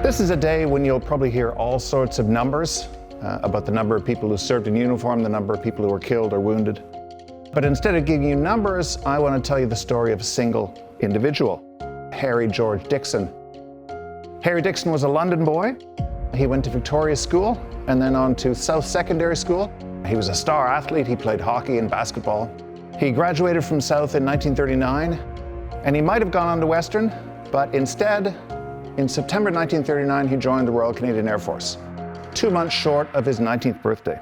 This is a day when you'll probably hear all sorts of numbers about the number of people who served in uniform, the number of people who were killed or wounded. But instead of giving you numbers, I want to tell you the story of a single individual, Harry George Dixon. Harry Dixon was a London boy. He went to Victoria School and then on to South Secondary School. He was a star athlete. He played hockey and basketball. He graduated from South in 1939, and he might have gone on to Western, but instead, in September 1939, he joined the Royal Canadian Air Force, 2 months short of his 19th birthday.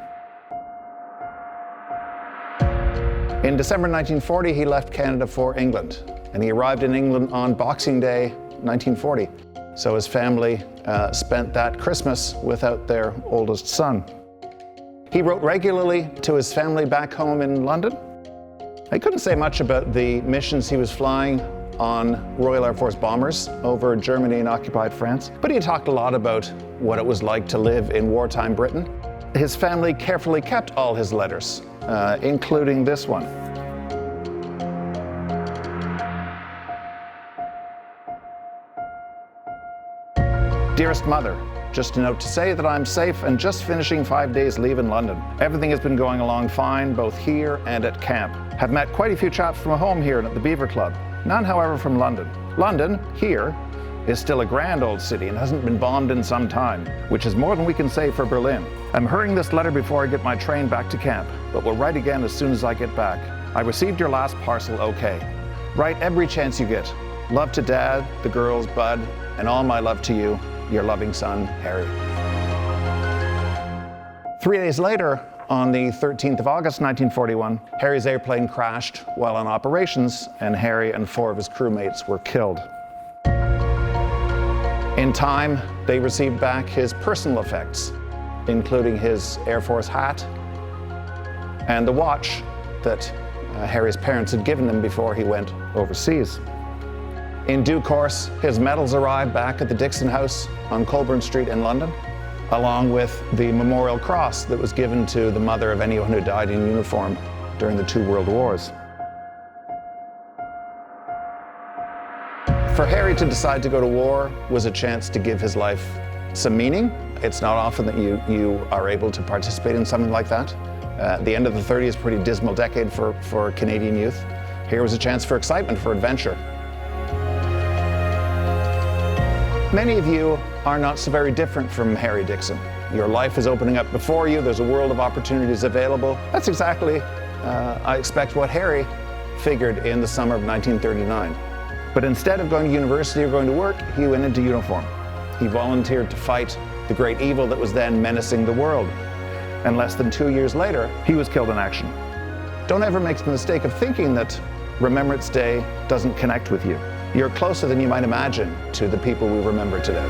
In December 1940, he left Canada for England, and he arrived in England on Boxing Day 1940. So his family spent that Christmas without their oldest son. He wrote regularly to his family back home in London. He couldn't say much about the missions he was flying on Royal Air Force bombers over Germany and occupied France, but he talked a lot about what it was like to live in wartime Britain. His family carefully kept all his letters, including this one. Dearest Mother, just a note to say that I'm safe and just finishing 5 days leave in London. Everything has been going along fine, both here and at camp. Have met quite a few chaps from home here and at the Beaver Club. None, however, from London. London, here, is still a grand old city and hasn't been bombed in some time, which is more than we can say for Berlin. I'm hurrying this letter before I get my train back to camp, but will write again as soon as I get back. I received your last parcel okay. Write every chance you get. Love to Dad, the girls, Bud, and all my love to you, your loving son, Harry. 3 days later, on the 13th of August, 1941, Harry's airplane crashed while on operations, and Harry and 4 of his crewmates were killed. In time, they received back his personal effects, including his Air Force hat and the watch that Harry's parents had given him before he went overseas. In due course, his medals arrived back at the Dixon House on Colburn Street in London, along with the Memorial Cross that was given to the mother of anyone who died in uniform during the 2 World Wars. For Harry to decide to go to war was a chance to give his life some meaning. It's not often that you are able to participate in something like that. The end of the 30s, a pretty dismal decade for Canadian youth. Here was a chance for excitement, for adventure. Many of you are not so very different from Harry Dixon. Your life is opening up before you. There's a world of opportunities available. That's exactly, I expect, what Harry figured in the summer of 1939. But instead of going to university or going to work, he went into uniform. He volunteered to fight the great evil that was then menacing the world. And less than 2 years later, he was killed in action. Don't ever make the mistake of thinking that Remembrance Day doesn't connect with you. You're closer than you might imagine to the people we remember today.